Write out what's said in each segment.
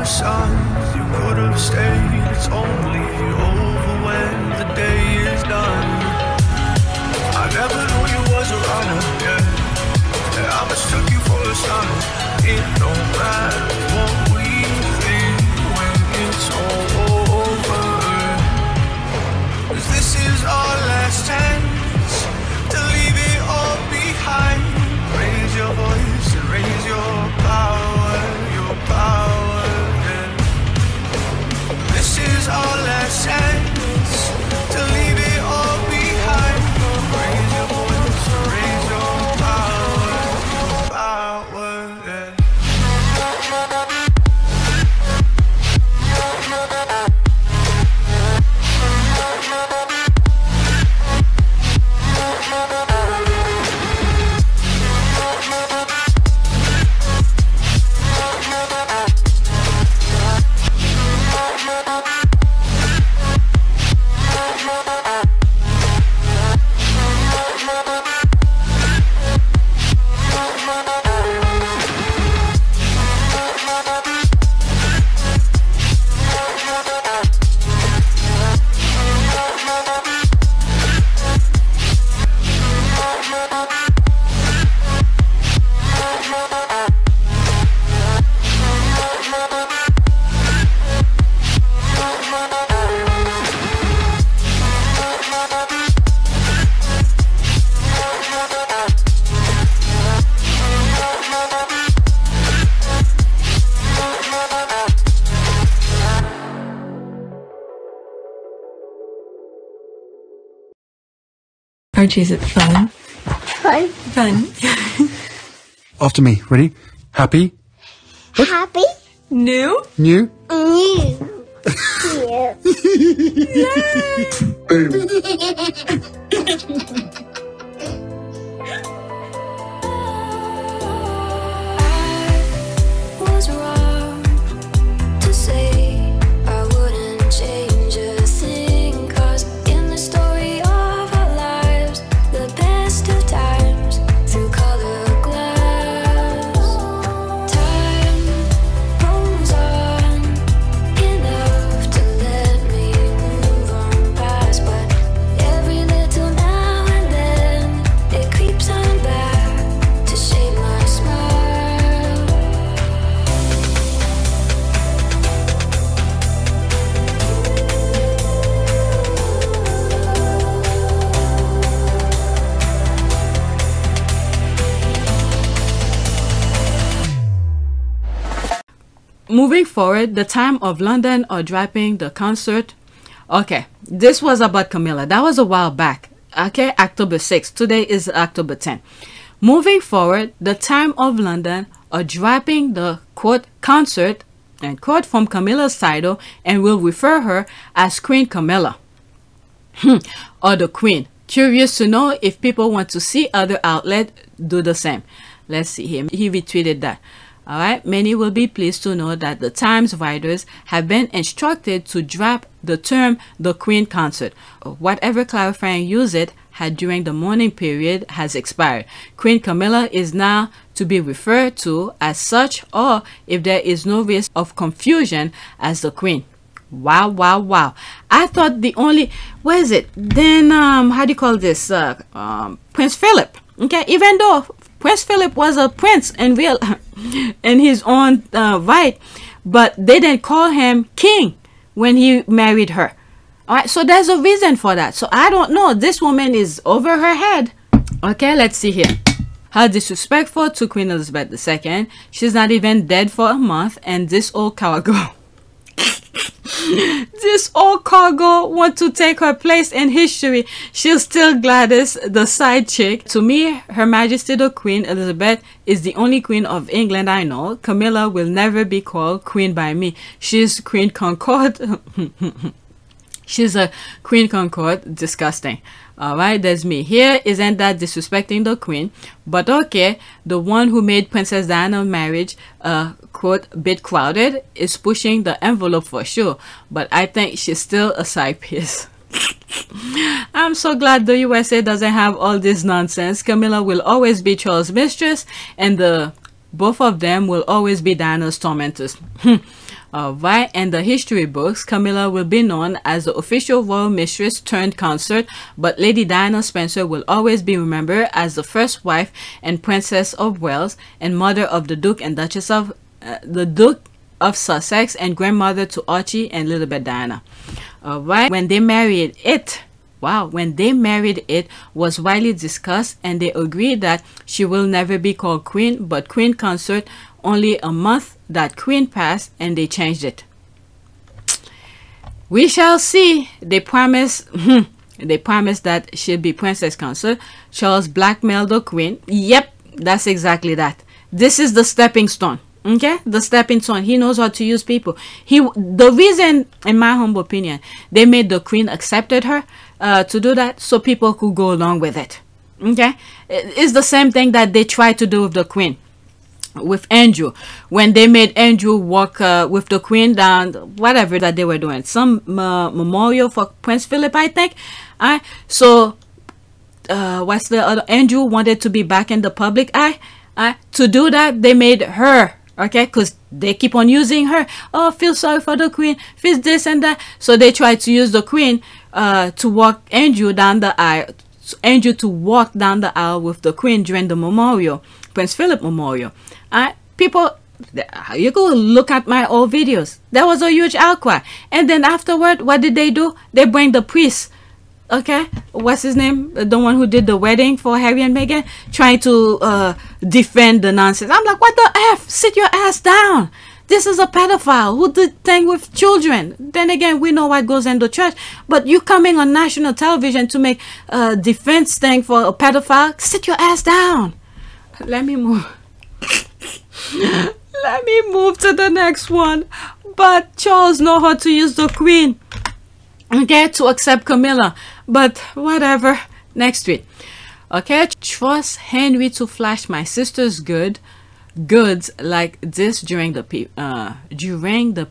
sun, you could have stayed. It's only over when the day is done. I never knew you was a runner, yeah. I mistook you for a son. It don't matter what we think when it's all over. 'Cause this is our last chance to leave it all behind. Raise your voice and raise your power, yeah. This is our last chance to leave it all behind. Raise your voice and raise your power, yeah. Archie, is it fun? Fun. Fun. After me. Ready? Happy? Happy. New? New? New. Boom. Was wrong to say I wouldn't change a thing, 'cause in the story of our lives, the best of times through color glass, time rolls on enough to let me move on past, but every little now and then it creeps on back to shade my smile. Moving forward, the time of London or dropping the Consort. Okay, this was about Camilla. That was a while back. Okay, October 6th. Today is October 10th. Moving forward, the time of London or dropping the quote Consort and quote from Camilla's title, and will refer her as Queen Camilla or the Queen. Curious to know if people want to see other outlets do the same. Let's see here. He retweeted that. All right, many will be pleased to know that the Times writers have been instructed to drop the term the Queen Consort. Whatever clarifying use it had during the mourning period has expired. Queen Camilla is now to be referred to as such, or if there is no risk of confusion, as the Queen. Wow, wow, wow. I thought the only, where is it? Then, how do you call this? Prince Philip. Okay, even though Prince Philip was a prince in real, in his own right, but they didn't call him king when he married her. All right, so there's a reason for that. So I don't know. This woman is over her head. Okay, let's see here. How disrespectful to Queen Elizabeth II. She's not even dead for a month, and this old cargo. This old cargo want to take her place in history. She's still Gladys, the side chick. To me, Her Majesty the Queen Elizabeth is the only Queen of England I know. Camilla will never be called Queen by me. She's Queen Consort. She's a Queen Consort. Disgusting. Alright, there's me. Here, isn't that disrespecting the Queen? But okay, the one who made Princess Diana's marriage quote, bit crowded is pushing the envelope for sure. But I think she's still a side piece. I'm so glad the USA doesn't have all this nonsense. Camilla will always be Charles' mistress, and both of them will always be Diana's tormentors. Alright, in the history books, Camilla will be known as the official royal mistress turned consort, but Lady Diana Spencer will always be remembered as the first wife and Princess of Wales and mother of the Duke and Duchess of Sussex and grandmother to Archie and Elizabeth Diana. Alright, when they married it was widely discussed, and they agreed that she will never be called queen but queen consort. Only a month that queen passed and they changed it. We shall see. They promised that she'll be princess consort. Charles blackmailed the queen. Yep, that's exactly that. This is the stepping stone. Okay, the stepping stone. He knows how to use people. The reason, in my humble opinion, they made the queen accepted her to do that, so people could go along with it. Okay, it's the same thing that they tried to do with the queen, with Andrew, when they made Andrew walk with the queen down whatever that they were doing, some memorial for Prince Philip, I think. So what's the other? Andrew wanted to be back in the public eye. To do that, they made her. Okay, because they keep on using her. Oh, feel sorry for the queen, feel this and that. So they tried to use the queen to walk Andrew down the aisle. Andrew to walk down the aisle with the queen during the memorial, Prince Philip memorial. People, you go look at my old videos. There was a huge outcry, and then afterward, what did they do? They bring the priest. Okay, what's his name? The one who did the wedding for Harry and Meghan, trying to defend the nonsense. I'm like, what the F? Sit your ass down. This is a pedophile who did thing with children. Then again, we know what goes in the church. But you coming on national television to make a defense thing for a pedophile? Sit your ass down. Let me move. Let me move to the next one. But Charles know how to use the queen. Okay, to accept Camilla. But whatever. Next tweet. Okay, trust Henry to flash my sister's goods like this during the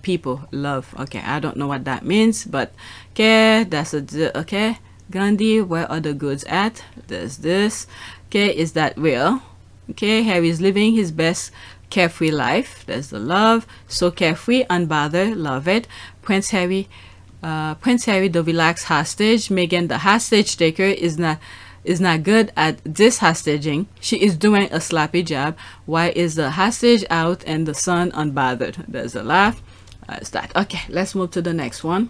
people love. Okay, I don't know what that means, but okay, that's a okay. Gandhi, where are the goods at? There's this. Okay, is that real? Okay, Harry's living his best carefree life. There's the love. So carefree, unbothered, love it. Prince Harry, the relaxed hostage. Meghan, the hostage taker, is not good at this hostaging. She is doing a sloppy job. Why is the hostage out and the son unbothered? There's a laugh. That's that. Okay, let's move to the next one.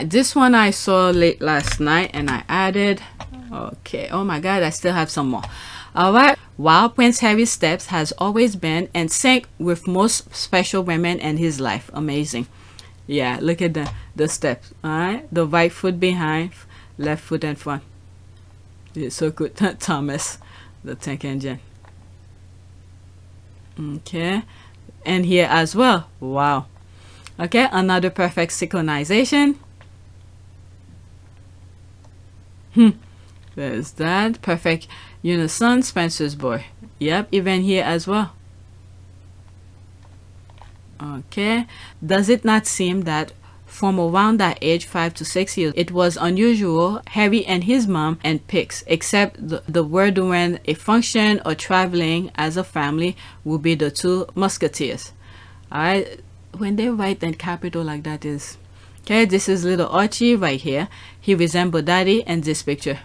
This one I saw late last night and I added. Okay, oh my god, I still have some more. Alright, while Prince Harry's steps has always been in sync with most special women in his life. Amazing. Yeah, look at the steps. Alright, the right foot behind, left foot in front. It's so good. Thomas, the tank engine. Okay, and here as well. Wow. Okay, another perfect synchronization. There's that perfect unison. Spencer's boy. Yep, even here as well. Okay, does it not seem that from around that age, 5 to 6 years, it was unusual Harry and his mom and pigs, except the word when a function or traveling as a family will be the two musketeers. Alright, when they write in capital like that is okay. This is little Archie right here. He resembles daddy in this picture.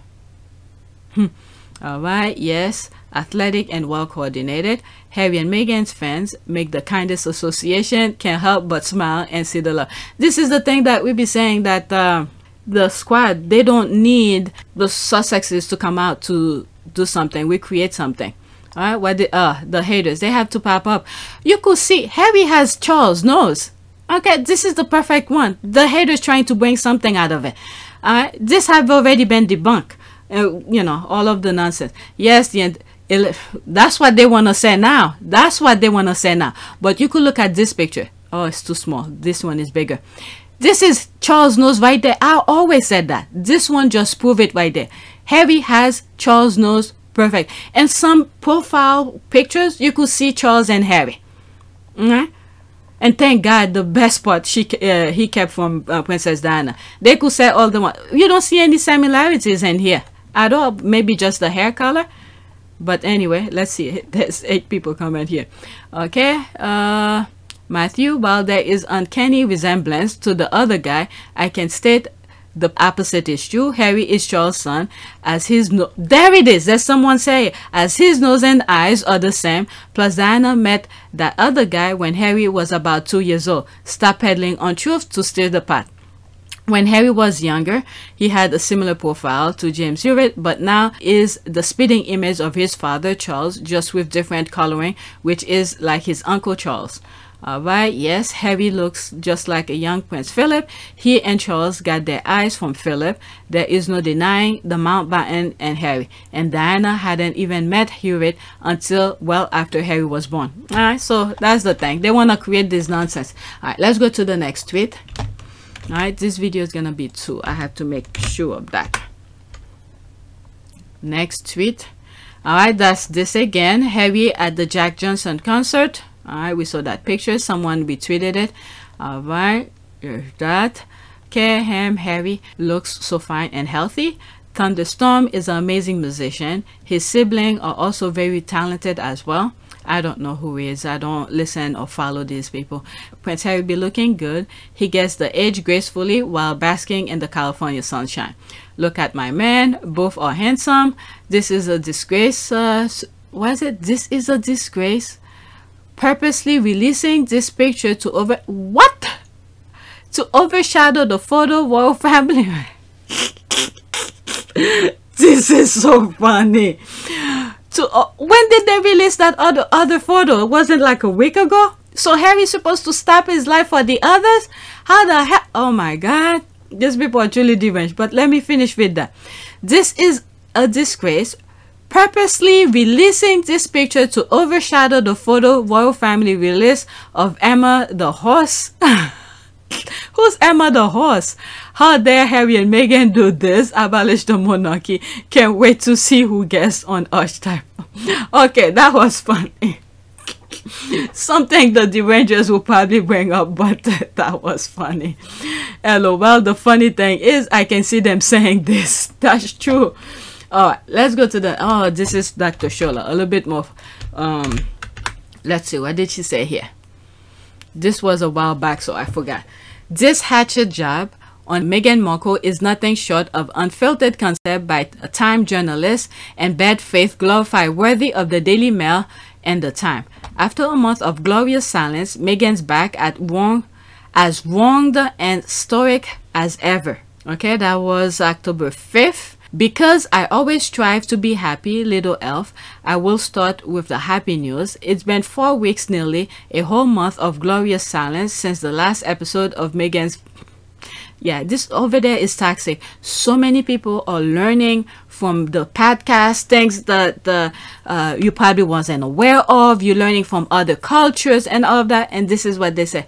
Alright, yes, athletic and well coordinated. Harry and Meghan's fans make the kindest association, can't help but smile and see the love. This is the thing that we be saying, that the squad, they don't need the Sussexes to come out to do something. We create something. Alright, what the haters, they have to pop up. You could see Harry has Charles' nose. Okay, this is the perfect one. The haters trying to bring something out of it. Alright, this have already been debunked. You know, all of the nonsense. Yes, that's what they want to say now. That's what they want to say now. But you could look at this picture. Oh, it's too small. This one is bigger. This is Charles' nose right there. I always said that. This one just prove it right there. Harry has Charles' nose perfect. And some profile pictures, you could see Charles and Harry. Okay? And thank God, the best part he kept from Princess Diana. They could say all the one. You don't see any similarities in here at all. Maybe just the hair color. But anyway, let's see. There's 8 people comment here. Okay. Matthew, while there is uncanny resemblance to the other guy, I can state the opposite is true. Harry is Charles' son, as his there it is. There's someone say as his nose and eyes are the same. Plus Diana met that other guy when Harry was about 2 years old. Stop peddling untruth to stir the pot. When Harry was younger, he had a similar profile to James Hewitt, but now is the spitting image of his father, Charles, just with different coloring, which is like his uncle Charles. Alright, yes, Harry looks just like a young Prince Philip. He and Charles got their eyes from Philip. There is no denying the Mountbatten and Harry. And Diana hadn't even met Hewitt until well after Harry was born. Alright, so that's the thing. They want to create this nonsense. Alright, let's go to the next tweet. Alright, this video is gonna be 2. I have to make sure of that. Next tweet. Alright, that's this again. Harry at the Jack Johnson concert. Alright, we saw that picture. Someone retweeted it. Alright, here's that. Okay, Harry looks so fine and healthy. Thunderstorm is an amazing musician. His siblings are also very talented as well. I don't know who he is. I don't listen or follow these people. Prince Harry be looking good. He gets the age gracefully while basking in the California sunshine. Look at my man. Both are handsome. This is a disgrace. What is it? This is a disgrace. Purposely releasing this picture to overshadow the photo royal family. This is so funny. When did they release that other photo? It wasn't like a week ago. So Harry's supposed to stop his life for the others? How the heck? Oh my God, these people are truly deranged. But let me finish with that. This is a disgrace. Purposely releasing this picture to overshadow the photo royal family release of Emma the horse. Who's Emma the horse? How dare Harry and Meghan do this? Abolish the monarchy. Can't wait to see who gets on Archetype. Okay, that was funny. Something the derangers will probably bring up, but that was funny. LOL. The funny thing is I can see them saying this. That's true. Alright, let's go to the this is Dr. Shola. A little bit more. Let's see, what did she say here? This was a while back, so I forgot. This hatchet job on Meghan Markle is nothing short of unfiltered concept by a Time journalist and bad faith glorified worthy of the Daily Mail and the Time. After a month of glorious silence, Meghan's back at as wronged and stoic as ever. Okay, that was October 5th. Because I always strive to be happy, little elf, I will start with the happy news. It's been 4 weeks, nearly a whole month of glorious silence since the last episode of Meghan's. Yeah, this over there is toxic. So many people are learning from the podcast, things that you probably wasn't aware of. You're learning from other cultures and all of that. And this is what they say.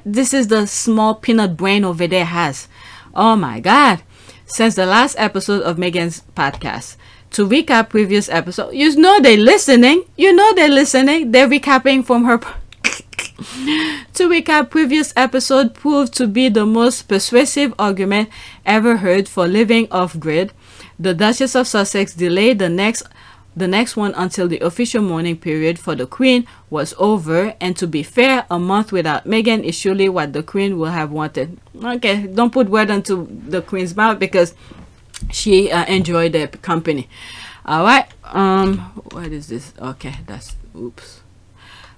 This is the small peanut brain over there has. Oh my God. Since the last episode of Meghan's podcast. To recap previous episode, you know they're listening. You know they're listening. They're recapping from her. To recap, previous episode proved to be the most persuasive argument ever heard for living off-grid. The Duchess of Sussex delayed the next one until the official mourning period for the Queen was over, and to be fair, a month without Meghan is surely what the Queen will have wanted. Okay, don't put word into the Queen's mouth because she enjoyed their company. Alright, what is this? Okay, that's, oops.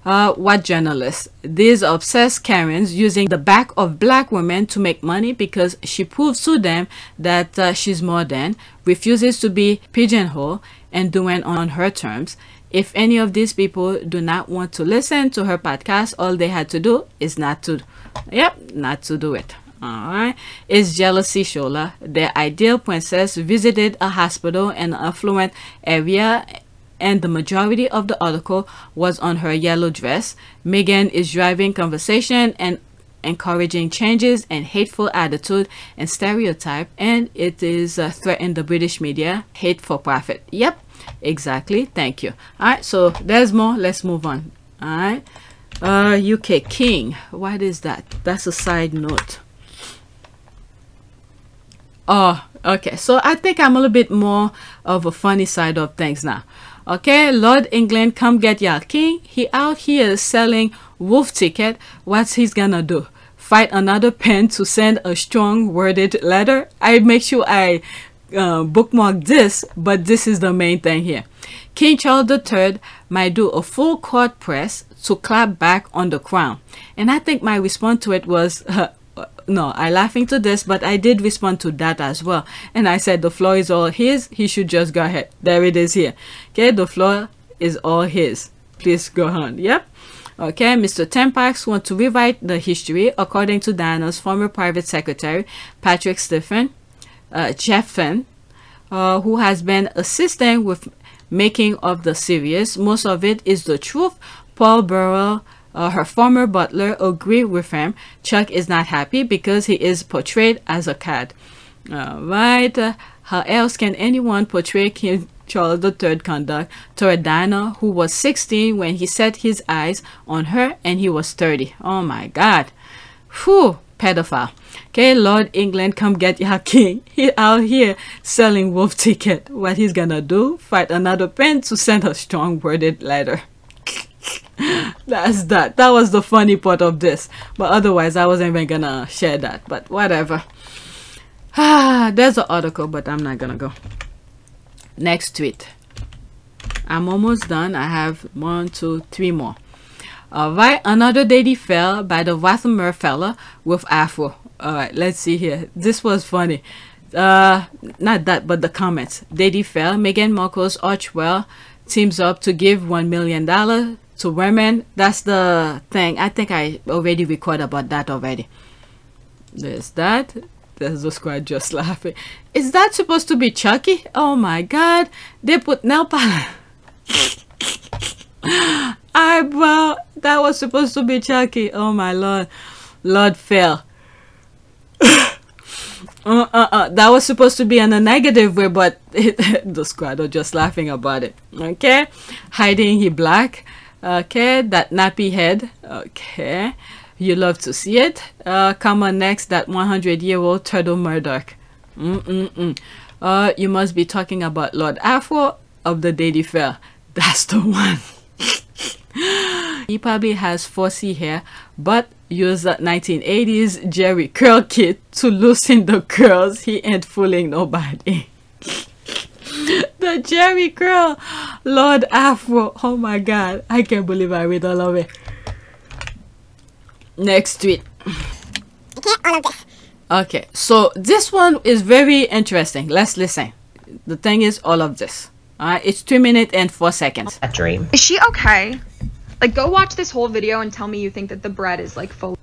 What journalists? These obsessed Karens using the back of black women to make money because she proves to them that she's more than, refuses to be pigeonholed, and doing on her terms. If any of these people do not want to listen to her podcast, all they had to do is not to do it. Alright. It's jealousy, Shola. Their ideal princess visited a hospital in an affluent area, and the majority of the article was on her yellow dress. Meghan is driving conversation and encouraging changes and hateful attitude and stereotype, and it is threatened the British media. Hate for profit. Yep, exactly. Thank you. All right, so there's more. Let's move on. All right. UK King. What is that? That's a side note. Oh, okay. So I think I'm a little bit more of a funny side of things now. Okay, Lord England, come get your king. He out here selling Wolf ticket. What's he's gonna do? Fight another pen to send a strong worded letter? I make sure I bookmark this, but this is the main thing here. King Charles III might do a full court press to clap back on the crown. And I think my response to it was, no, I laughing to this, but I did respond to that as well. And I said the floor is all his. He should just go ahead. There it is here. Okay, the floor is all his. Please go on. Yep. Okay, Mr. Tempax wants to rewrite the history according to Diana's former private secretary, Patrick Jeffin, who has been assisting with making of the series. Most of it is the truth. Paul Burrell, her former butler, agreed with him. Chuck is not happy because he is portrayed as a cad. Right. How else can anyone portray King Charles III conduct toward Diana, who was 16 when he set his eyes on her and he was 30? Oh my God. Whew. Pedophile. Okay, Lord England, come get your king. He out here selling wolf ticket. What he's gonna do? Fight another pen to send a strong worded letter. That's that. That was the funny part of this. But otherwise, I wasn't even gonna share that. But whatever. There's an article, but I'm not gonna go. Next tweet. I'm almost done. I have 1, 2, 3 more. Alright, another lady fell by the Rothermere fella with afro. Alright, let's see here. This was funny. Not that, but the comments. Lady fell. Meghan Markle's Archwell teams up to give $1 million to women. That's the thing. I think I already recorded about that already. There's that. There's the squad just laughing. Is that supposed to be Chucky? Oh my God. They put nail polish. Eyebrow. That was supposed to be Chucky. Oh my Lord. Lord fell. That was supposed to be in a negative way, but the squad are just laughing about it. Okay. Hiding he black. Okay. That nappy head. Okay. You love to see it. Come on next. That 100-year-old turtle Murdoch. You must be talking about Lord Afro of the Lady Fair. That's the one. He probably has 4C hair, but use that 1980s Jerry curl kit to loosen the curls. He ain't fooling nobody. The Jerry curl, Lord Afro. Oh my God, I can't believe I read all of it. Next tweet. Okay, so this one is very interesting. Let's listen. The thing is all of this. It's 2 minutes and 4 seconds. That dream. Is she okay? Like, go watch this whole video and tell me you think that the bread is like full.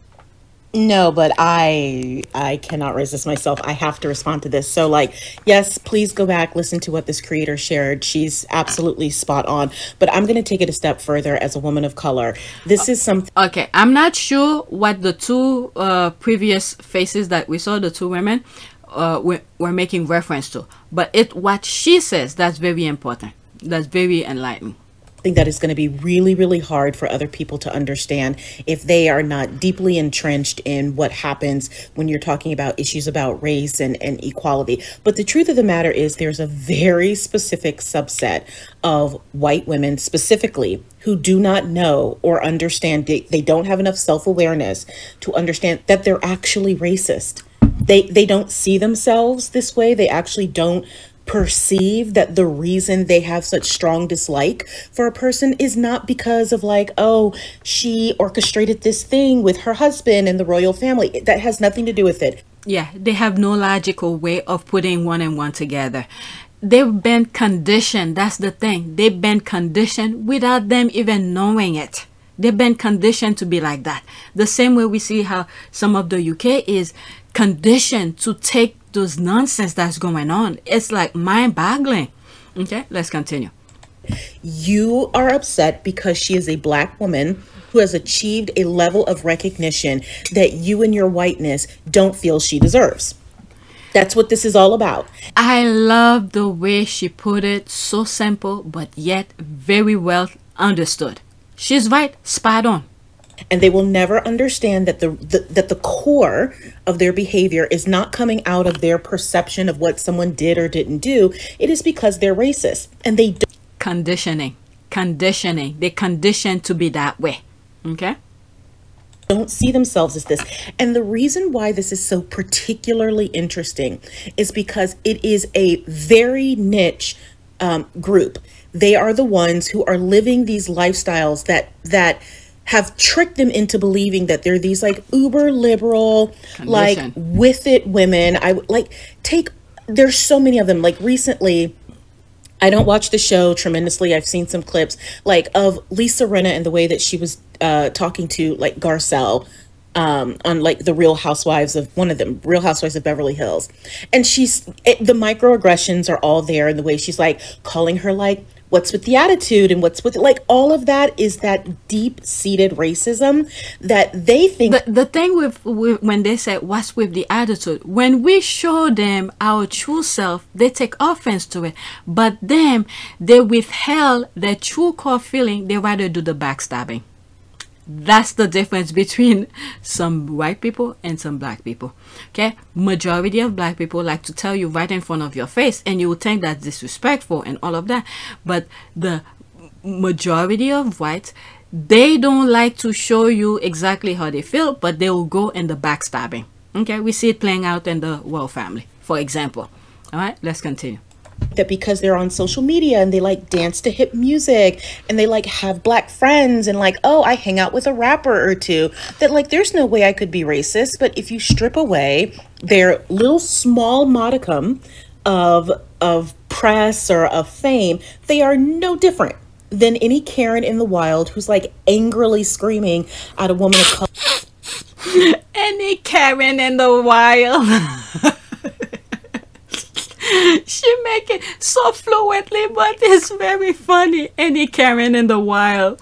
No, but I cannot resist myself. I have to respond to this. So, like, yes, please go back, listen to what this creator shared. She's absolutely spot on. But I'm going to take it a step further as a woman of color. This is something. Okay, I'm not sure what the two previous faces that we saw, the two women, were making reference to. But what she says, that's very important. That's very enlightening. Think that is going to be really, really hard for other people to understand if they are not deeply entrenched in what happens when you're talking about issues about race and equality. But the truth of the matter is there's a very specific subset of white women specifically who do not know or understand. They don't have enough self-awareness to understand that they're actually racist. They don't see themselves this way. They actually don't perceive that the reason they have such strong dislike for a person is not because of like, oh, she orchestrated this thing with her husband and the royal family. That has nothing to do with it. Yeah, they have no logical way of putting one and one together. They've been conditioned. That's the thing. They've been conditioned without them even knowing it. They've been conditioned to be like that. The same way we see how some of the UK is conditioned to take those nonsense that's going on. It's like mind-boggling. Okay, let's continue. You are upset because she is a black woman who has achieved a level of recognition that you and your whiteness don't feel she deserves. That's what this is all about. I love the way she put it. So simple, but yet very well understood. She's right, spot on. And they will never understand that the core of their behavior is not coming out of their perception of what someone did or didn't do. It is because they're racist. And they do. Conditioning. They conditioned to be that way. Okay? don't see themselves as this. And the reason why this is so particularly interesting is because it is a very niche group. They are the ones who are living these lifestyles that have tricked them into believing that they're these like uber liberal, like with it women. There's so many of them. Like recently, I don't watch the show tremendously. I've seen some clips like of Lisa Rinna and the way that she was talking to like Garcelle on like the Real Housewives of Real Housewives of Beverly Hills. And the microaggressions are all there in the way she's like calling her like, what's with the attitude and what's with like all of that is that deep-seated racism that they think. The thing with when they say what's with the attitude, when we show them our true self, they take offense to it. But them, they withheld their true core feeling. They rather do the backstabbing. That's the difference between some white people and some black people. Okay, majority of black people like to tell you right in front of your face, and you would think that's disrespectful and all of that. But the majority of whites, they don't like to show you exactly how they feel, but they will go in the backstabbing. Okay, we see it playing out in the Royal family, for example. All right, let's continue. That because they're on social media and they like dance to hip music and they like have black friends and like, oh, I hang out with a rapper or two, that like there's no way I could be racist. But if you strip away their little small modicum of press or of fame, they are no different than any Karen in the wild who's like angrily screaming at a woman of color. Any Karen in the wild. She make it so fluently, but it's very funny. Any Karen in the wild.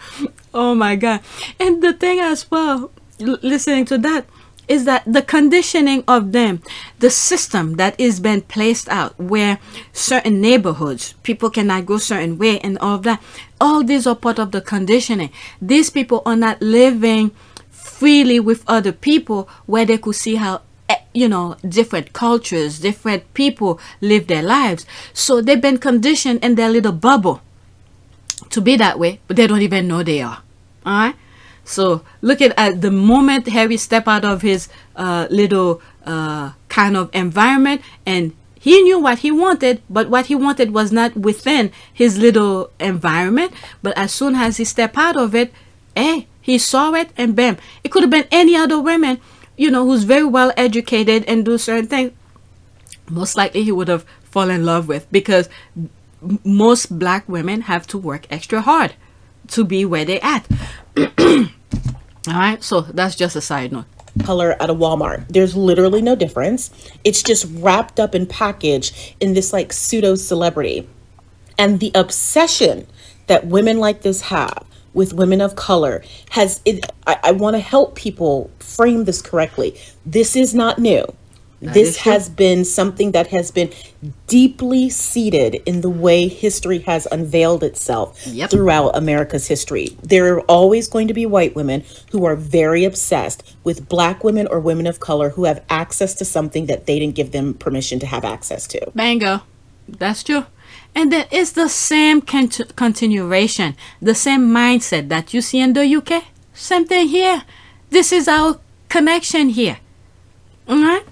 Oh my God. And the thing as well, listening to that, is that the conditioning of them, the system that is being placed out where certain neighborhoods, people cannot go certain way and all of that, all these are part of the conditioning. These people are not living freely with other people where they could see how, you know, different cultures, different people live their lives. So they've been conditioned in their little bubble to be that way, but they don't even know they are. All right. So look at the moment Harry step out of his little kind of environment, and he knew what he wanted, but what he wanted was not within his little environment. But as soon as he stepped out of it, he saw it, and bam, it could have been any other woman, you know, who's very well educated and do certain things. Most likely he would have fallen in love with, because most black women have to work extra hard to be where they at. All right, so that's just a side note. Color at a Walmart, there's literally no difference. It's just wrapped up and packaged in this like pseudo celebrity. And the obsession that women like this have with women of color I want to help people frame this correctly. This is not new. This has been something that has been deeply seated in the way history has unveiled itself throughout America's history. There are always going to be white women who are very obsessed with black women or women of color who have access to something that they didn't give them permission to have access to. Bingo. That's true. And then it's the same continuation, the same mindset that you see in the UK. Same thing here. This is our connection here. All right.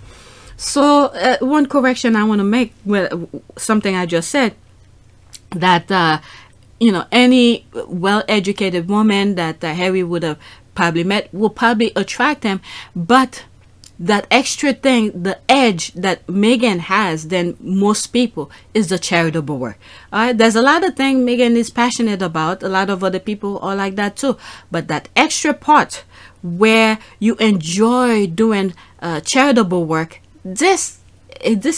So one correction I want to make with something I just said, that you know, any well-educated woman that Harry would have probably met will probably attract him, but that extra thing, the edge that Meghan has than most people, is the charitable work. All right, there's a lot of things Meghan is passionate about. A lot of other people are like that too, but that extra part where you enjoy doing charitable work, this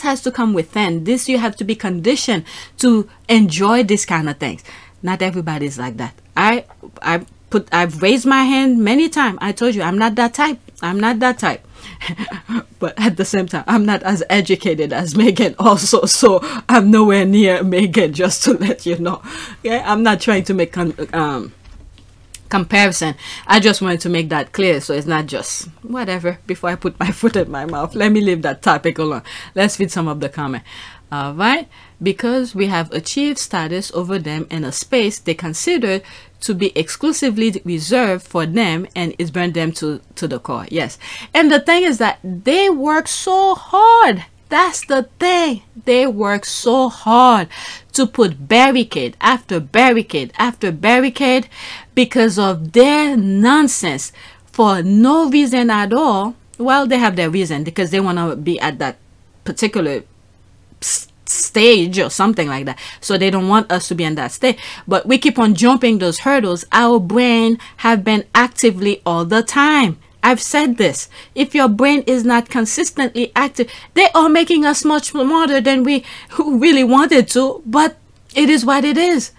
has to come within. This, you have to be conditioned to enjoy this kind of things. Not everybody's like that. I've raised my hand many times. I told you I'm not that type. I'm not that type. But at the same time, I'm not as educated as Meghan also, so I'm nowhere near Meghan, just to let you know. Okay, I'm not trying to make comparison. I just wanted to make that clear, so it's not just whatever. Before I put my foot in my mouth, let me leave that topic alone. Let's read some of the comment. All right, because we have achieved status over them in a space they consider to be exclusively reserved for them, and it's burned them to the core. Yes, and the thing is that they work so hard. That's the thing. They work so hard to put barricade after barricade after barricade because of their nonsense for no reason at all. Well, they have their reason because they want to be at that particular stage or something like that, so they don't want us to be in that state, but we keep on jumping those hurdles. Our brain have been actively all the time. I've said this. If your brain is not consistently active, they are making us much smarter than we really wanted to, but it is what it is.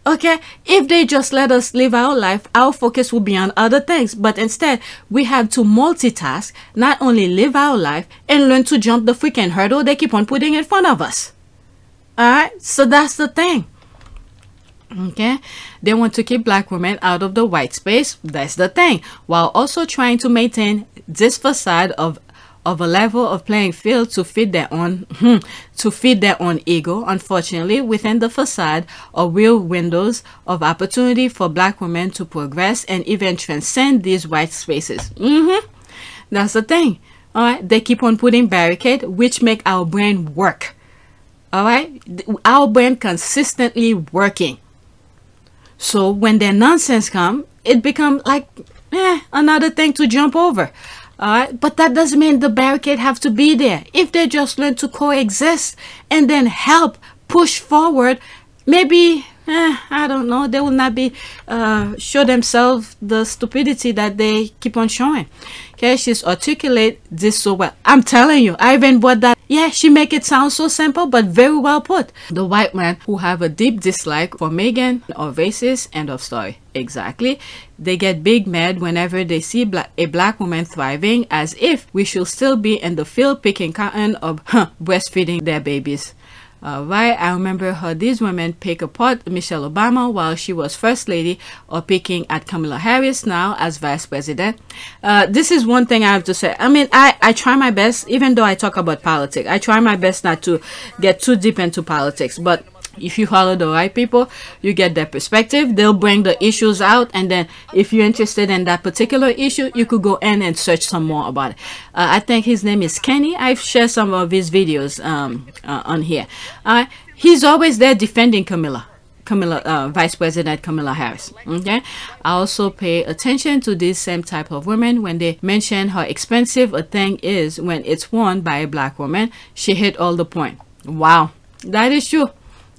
Okay, if they just let us live our life, our focus will be on other things, but instead we have to multitask, not only live our life and learn to jump the freaking hurdle they keep on putting in front of us. All right, so that's the thing. Okay, they want to keep black women out of the white space. That's the thing, while also trying to maintain this facade of a level of playing field to feed their own ego. Unfortunately, within the facade are real windows of opportunity for black women to progress and even transcend these white spaces. That's the thing. All right, they keep on putting barricade, which make our brain work. All right, our brain consistently working. So when their nonsense come, it become like another thing to jump over. All right, but that doesn't mean the barricade have to be there. If they just learn to coexist and then help push forward, maybe I don't know, they will not be show themselves the stupidity that they keep on showing. Okay, she's articulate this so well. I'm telling you, I even bought that. Yeah, she make it sound so simple, but very well put. The white man who have a deep dislike for Meghan or racist, end of story. Exactly. They get big mad whenever they see a black woman thriving, as if we should still be in the field picking cotton or breastfeeding their babies. Right, I remember how these women pick apart Michelle Obama while she was first lady, or picking at Kamala Harris now as vice president. This is one thing I have to say. I mean, I try my best, even though I talk about politics, I try my best not to get too deep into politics, but if you follow the right people, you get their perspective. They'll bring the issues out, and then if you're interested in that particular issue, you could go in and search some more about it. I think his name is Kenny. I've shared some of his videos on here. He's always there defending Vice President Kamala Harris. Okay, I also pay attention to these same type of women when they mention how expensive a thing is when it's worn by a black woman. She hit all the point. Wow, that is true.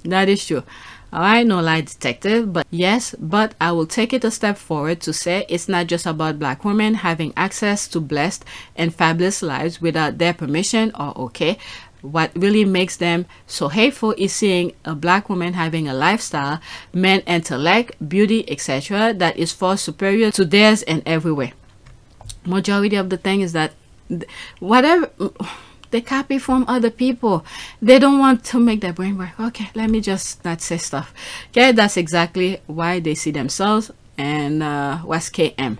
That is true. All right, no lie detective, but yes, but I will take it a step forward to say it's not just about black women having access to blessed and fabulous lives without their permission or okay. What really makes them so hateful is seeing a black woman having a lifestyle, men intellect, beauty, etc. that is far superior to theirs in every way. Majority of the thing is that whatever they copy from other people, they don't want to make their brain work. Okay, let me just not say stuff. Okay, that's exactly why they see themselves. And what's KM?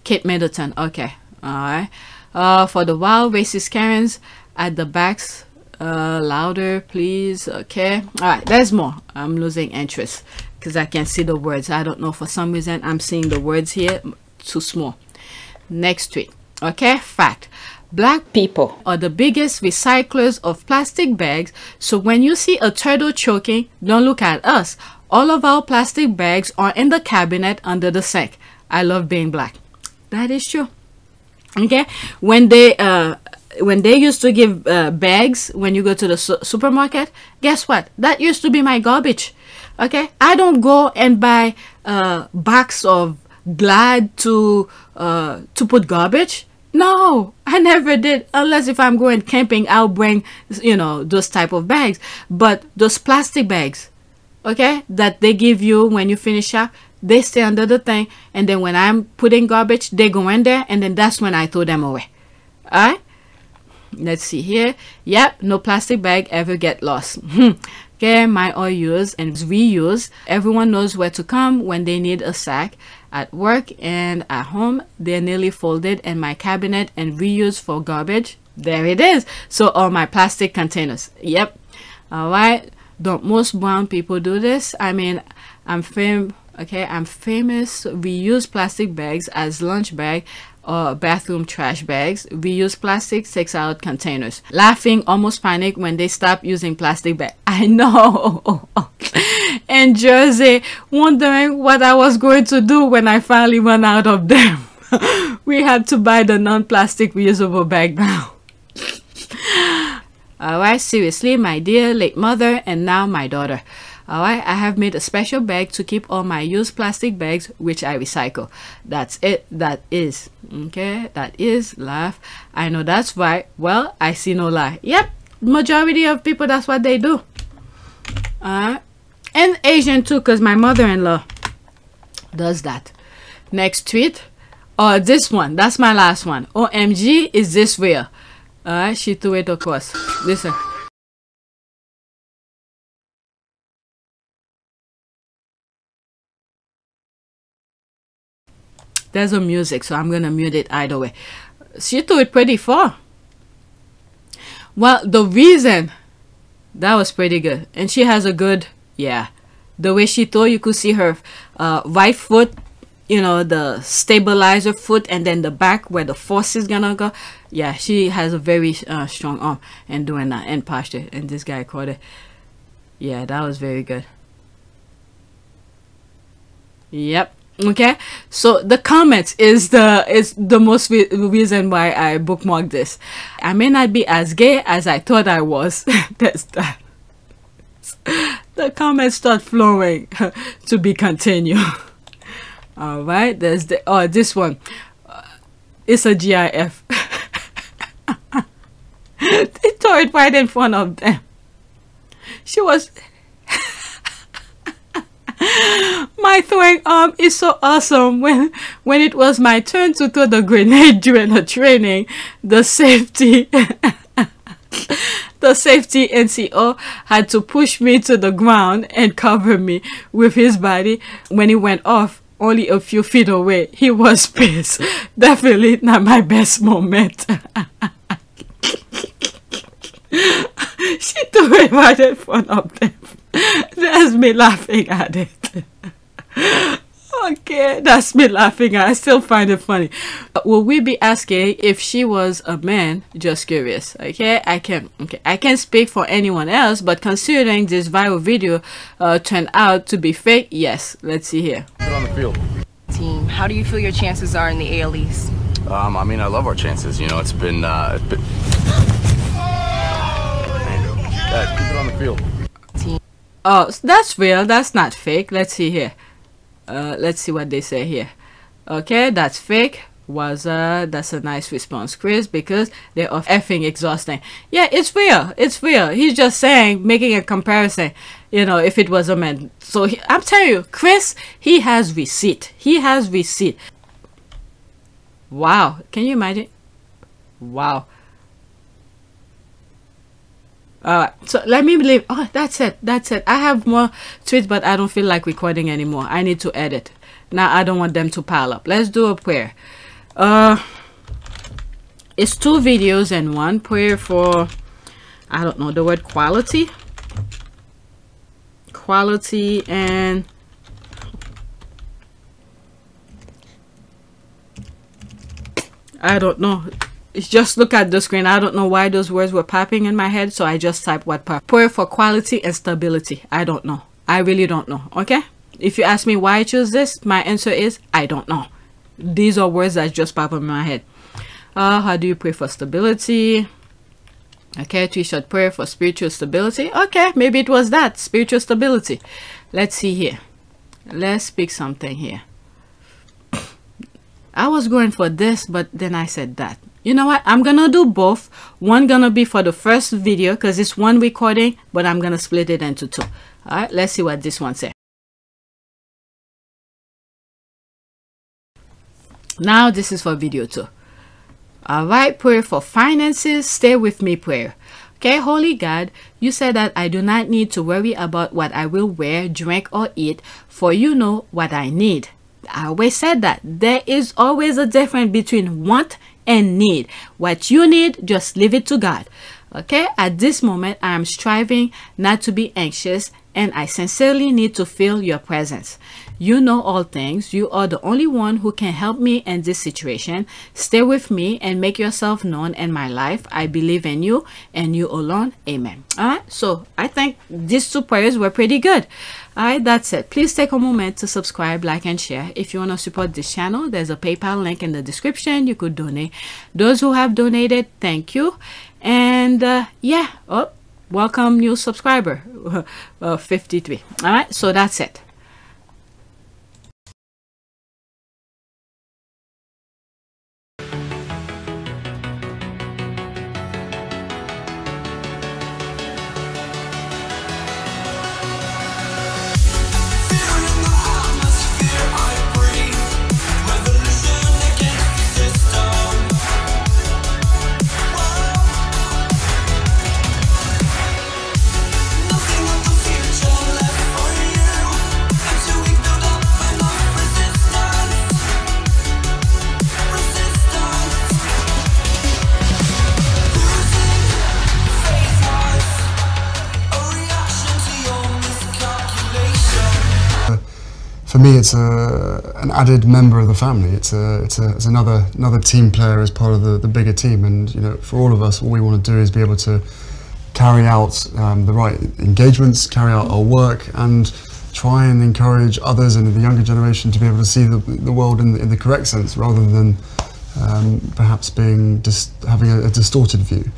Kate Middleton. Okay, all right. For the wild racist Karens at the backs, louder please. Okay, all right, there's more. I'm losing interest because I can't see the words. I don't know, for some reason I'm seeing the words here too small. Next tweet. Okay, fact. Black people are the biggest recyclers of plastic bags, so when you see a turtle choking, don't look at us. All of our plastic bags are in the cabinet under the sink. I love being black. That is true. Okay, when they used to give bags when you go to the supermarket, guess what? That used to be my garbage. Okay, I don't go and buy a box of Glad to put garbage. No, I never did, unless if I'm going camping, I'll bring, you know, those type of bags. But those plastic bags, okay, that they give you when you finish up, they stay under the thing, and then when I'm putting garbage, they go in there, and then that's when I throw them away. All right, let's see here. Yep, no plastic bag ever get lost. Okay, mine are used and reused. Everyone knows where to come when they need a sack. At work and at home, they're nearly folded in my cabinet and reused for garbage. There it is. So all my plastic containers. Yep. All right. Don't most brown people do this? I mean, I'm famous. We use plastic bags as lunch bag or bathroom trash bags. We use plastic takes out containers. Laughing, almost panic when they stop using plastic bag. I know. In Jersey, wondering what I was going to do when I finally run out of them. We had to buy the non-plastic reusable bag now. Alright, seriously, my dear late mother and now my daughter. Alright, I have made a special bag to keep all my used plastic bags, which I recycle. That's it. That is. Okay, that is. Laugh. I know that's right. Well, I see no lie. Yep, majority of people, that's what they do. Alright. And Asian too, because my mother-in-law does that. Next tweet. Oh, this one. That's my last one. OMG, is this real? Alright, she threw it across. Listen. There's a music, so I'm gonna mute it either way. She threw it pretty far. Well, the reason, that was pretty good. And she has a good, yeah. The way she threw, you could see her right foot, you know, the stabilizer foot, and then the back where the force is gonna go. Yeah, she has a very strong arm and doing that and posture. And this guy caught it. Yeah, that was very good. Yep. Okay, so the comments is the most reason why I bookmarked this. I may not be as gay as I thought I was. That's that. The comments start flowing. To be continued. All right, there's the this one. It's a GIF. They tore it right in front of them. She was. My throwing arm is so awesome. When it was my turn to throw the grenade during the training, the safety NCO had to push me to the ground and cover me with his body. When it went off only a few feet away, he was pissed. Definitely not my best moment. She threw it right in front of them. That's me laughing at it. Okay, that's me laughing at it. I still find it funny. Will we be asking if she was a man? Just curious. Okay, I can't speak for anyone else, but considering this viral video turned out to be fake, yes. Let's see here. Put on the field. Team, how do you feel your chances are in the AL East? I mean, I love our chances. You know, it's been Guys, keep it on the field. Oh, that's real. That's not fake. Let's see here. Let's see what they say here. Okay, that's fake. That's a nice response, Chris, because they're effing exhausting. Yeah, it's real. It's real. He's just saying, making a comparison, you know, if it was a man. So I'm telling you, Chris, he has receipt. He has receipt. Wow. Can you imagine? Wow. So let me leave. Oh, that's it. That's it. I have more tweets, but I don't feel like recording anymore. I need to edit. Now I don't want them to pile up. Let's do a prayer. It's 2 videos and 1 prayer for, I don't know the word, quality and I don't know. It's just look at the screen. I don't know why those words were popping in my head, so I just typed what prayer for quality and stability. I don't know. I really don't know. Okay, if you ask me why I choose this, my answer is I don't know. These are words that just pop in my head. How do you pray for stability? Okay, 3-shot prayer for spiritual stability. Okay, maybe it was that, spiritual stability. Let's see here. Let's pick something here. I was going for this, but then I said that. You know what? I'm gonna do both. One gonna be for the first video because it's one recording, but I'm gonna split it into 2. All right, let's see what this one says. Now this is for video 2. All right, prayer for finances. Stay with me prayer. Okay, Holy God, you said that I do not need to worry about what I will wear, drink, or eat, for you know what I need. I always said that there is always a difference between want and need. What you need, just leave it to God. Okay, at this moment I am striving not to be anxious, and I sincerely need to feel your presence. You know all things. You are the only one who can help me in this situation. Stay with me and make yourself known in my life. I believe in you and you alone. Amen. All right, so I think these 2 prayers were pretty good. All right, that's it. Please take a moment to subscribe, like, and share. If you want to support this channel, there's a PayPal link in the description. You could donate. Those who have donated, thank you. And yeah, oh, welcome new subscriber, 53. All right, so that's it. For me, it's an added member of the family. It's another team player as part of the bigger team. And you know, for all of us, all we want to do is be able to carry out the right engagements, carry out our work, and try and encourage others and the younger generation to be able to see the world in the correct sense, rather than perhaps having a distorted view.